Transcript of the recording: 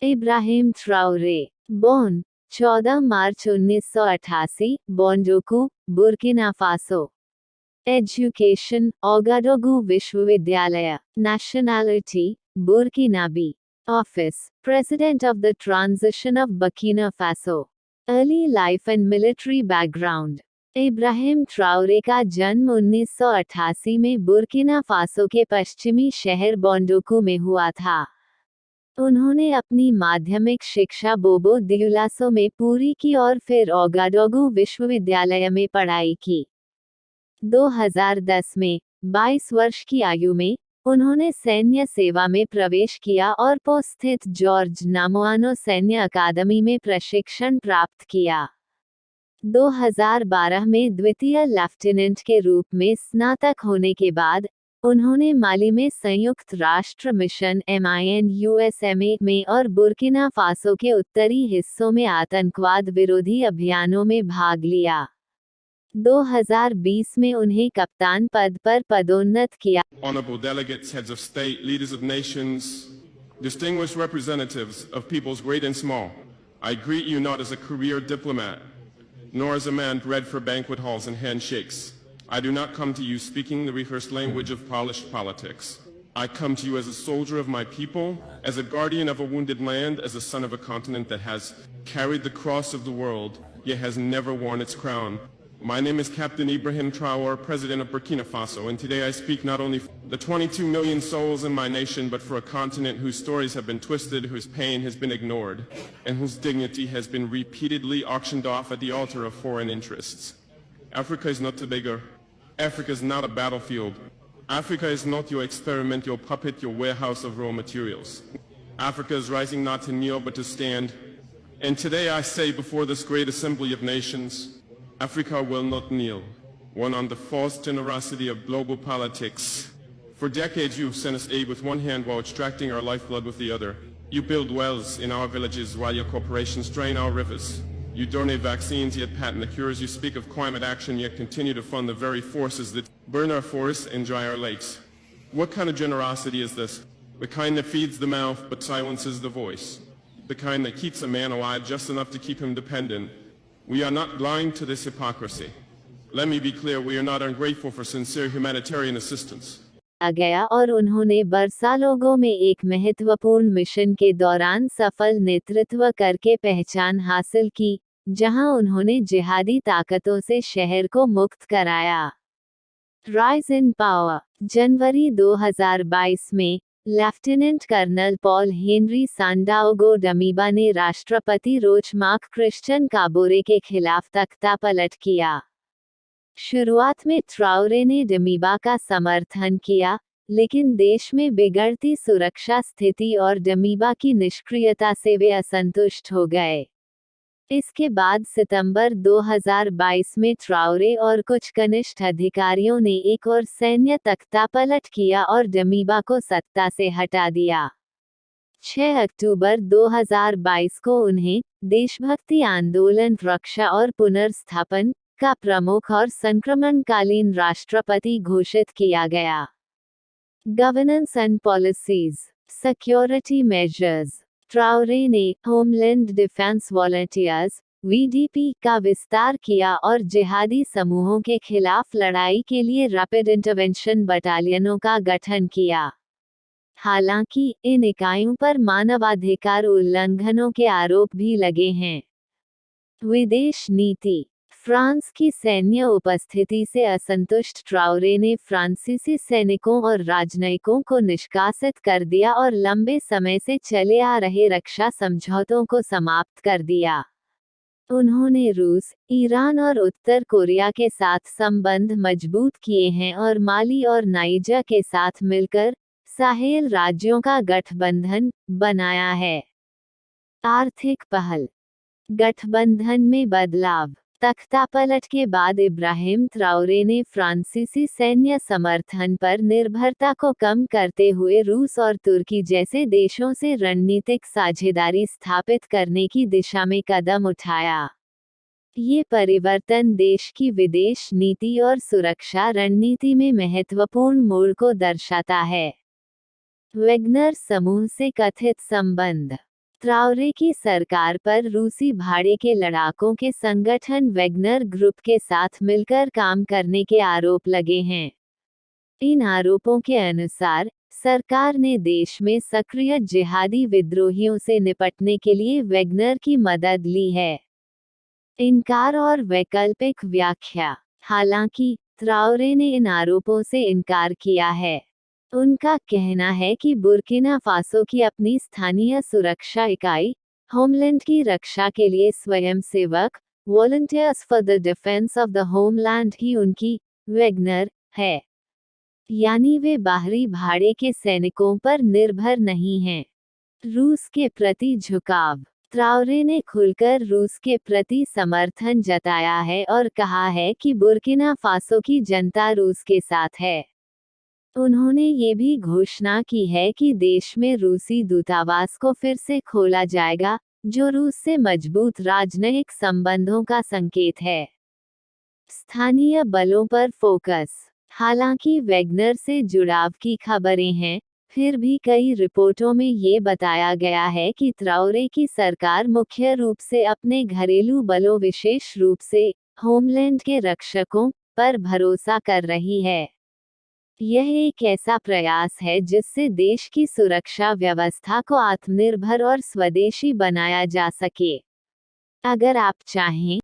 Ibrahim Traore, born 14 March 1988, Bondokuy, Burkina Faso. Education, Ouagadougou विश्वविद्यालय। Nationality, Burkinabe. Office, president of the transition of Burkina Faso. Early life and military background. Ibrahim Traore का जन्म 1988 में Burkina Faso के पश्चिमी शहर बोंडोकू में हुआ था। उन्होंने अपनी माध्यमिक शिक्षा बोबो दियुलासो में पूरी की और फिर ओगाडोगू विश्वविद्यालय में पढ़ाई की। 2010 में 22 वर्ष की आयु में उन्होंने सैन्य सेवा में प्रवेश किया और पो स्थित जॉर्ज नामोआनो सैन्य अकादमी में प्रशिक्षण प्राप्त किया। 2012 में द्वितीय लेफ्टिनेंट के रूप में स्नातक होने के बाद उन्होंने माली में संयुक्त राष्ट्र मिशन MINUSMA में और बुर्किना फासो के उत्तरी हिस्सों में आतंकवाद विरोधी अभियानों में भाग लिया। 2020 में उन्हें कप्तान पद पर पदोन्नत किया। Honorable delegates, heads of state, leaders of nations, distinguished representatives of peoples great and small, I greet you not as a career diplomat, nor as a man bred for banquet halls and handshakes. I do not come to you speaking the rehearsed language of polished politics. I come to you as a soldier of my people, as a guardian of a wounded land, as a son of a continent that has carried the cross of the world, yet has never worn its crown. My name is Captain Ibrahim Traore, President of Burkina Faso, and today I speak not only for the 22 million souls in my nation, but for a continent whose stories have been twisted, whose pain has been ignored, and whose dignity has been repeatedly auctioned off at the altar of foreign interests. Africa is not a beggar. Africa is not a battlefield. Africa is not your experiment, your puppet, your warehouse of raw materials. Africa is rising not to kneel but to stand. And today I say before this great assembly of nations, Africa will not kneel. One on the false generosity of global politics. For decades you've sent us aid with one hand while extracting our lifeblood with the other. You build wells in our villages while your corporations drain our rivers. You donate vaccines yet patent the cures. You speak of climate action yet continue to fund the very forces that burn our forests and dry our lakes. What kind of generosity is this? The kind that feeds the mouth but silences the voice. The kind that keeps a man alive just enough to keep him dependent. We are not blind to this hypocrisy. Let me be clear, we are not ungrateful for sincere humanitarian assistance. गया और उन्होंने बरसालोगो में एक महत्वपूर्ण mission के दौरान सफल नेतृत्व करके पहचान हासिल की, जहां उन्होंने जिहादी ताकतों से शहर को मुक्त कराया। Rise in power. जनवरी 2022 में लेफ्टिनेंट कर्नल पॉल हेनरी सांडाओगो डमीबा ने राष्ट्रपति रोचमार्क क्रिश्चियन काबोरे के खिलाफ तख्तापलट किया। शुरुआत में ट्राओरे ने डमीबा का समर्थन किया, लेकिन देश में बिगड़ती सुरक्षा स्थिति और डमीबा की निष्क्रियता से वे असंतुष्ट हो गए। इसके बाद सितंबर 2022 में ट्राओरे और कुछ कनिष्ठ अधिकारियों ने एक और सैन्य तख्तापलट किया और डमीबा को सत्ता से हटा दिया। 6 अक्टूबर 2022 को उन्हें देशभक्ति आंदोलन रक्षा और पुनर्स्थापन का प्रमुख और संक्रमणकालीन राष्ट्रपति घोषित किया गया। Governance and policies. Security measures. Traore ने होमलैंड डिफेंस वॉलंटियर्स (VDP) का विस्तार किया और जिहादी समूहों के खिलाफ लड़ाई के लिए रैपिड इंटरवेंशन बटालियनों का गठन किया। हालांकि इन इकाइयों पर मानवाधिकार उल्लंघनों के आरोप भी लगे हैं। विदेश नीति। फ्रांस की सैन्य उपस्थिति से असंतुष्ट ट्राओरे ने फ्रांसीसी सैनिकों और राजनयिकों को निष्कासित कर दिया और लंबे समय से चले आ रहे रक्षा समझौतों को समाप्त कर दिया। उन्होंने रूस, ईरान और उत्तर कोरिया के साथ संबंध मजबूत किए हैं और माली और नाइजर के साथ मिलकर साहेल राज्यों का गठबंधन बनाया है। आर्थिक पहल। गठबंधन में बदलाव। तख्तापलट के बाद इब्राहिम ट्राओरे ने फ्रांसीसी सैन्य समर्थन पर निर्भरता को कम करते हुए रूस और तुर्की जैसे देशों से रणनीतिक साझेदारी स्थापित करने की दिशा में कदम उठाया। ये परिवर्तन देश की विदेश नीति और सुरक्षा रणनीति में महत्वपूर्ण मोड़ को दर्शाता है। वेगनर समूह से कथित संबंध। ट्राओरे की सरकार पर रूसी भाड़े के लड़ाकों के संगठन वेगनर ग्रुप के साथ मिलकर काम करने के आरोप लगे हैं। इन आरोपों के अनुसार सरकार ने देश में सक्रिय जिहादी विद्रोहियों से निपटने के लिए वेगनर की मदद ली है। इनकार और वैकल्पिक व्याख्या। हालांकि ट्राओरे ने इन आरोपों से इनकार किया है। उनका कहना है कि बुर्किना फासो की अपनी स्थानीय सुरक्षा इकाई, होमलैंड की रक्षा के लिए स्वयंसेवक, volunteers for the defence of the homeland ही उनकी वेगनर है, यानी वे बाहरी भाड़े के सैनिकों पर निर्भर नहीं हैं। रूस के प्रति झुकाव। ट्राओरे ने खुलकर रूस के प्रति समर्थन जताया है और कहा है कि बुर्किना फासो की जनता रूस के साथ है। उन्होंने ये भी घोषणा की है कि देश में रूसी दूतावास को फिर से खोला जाएगा, जो रूस से मजबूत राजनयिक संबंधों का संकेत है। स्थानीय बलों पर फोकस। हालांकि वेगनर से जुड़ाव की खबरें हैं, फिर भी कई रिपोर्टों में ये बताया गया है कि ट्राओरे की सरकार मुख्य रूप से अपने घरेलू बलों, विशेष रूप से होमलैंड के रक्षकों, पर भरोसा कर रही है। यह एक ऐसा प्रयास है जिससे देश की सुरक्षा व्यवस्था को आत्मनिर्भर और स्वदेशी बनाया जा सके। अगर आप चाहें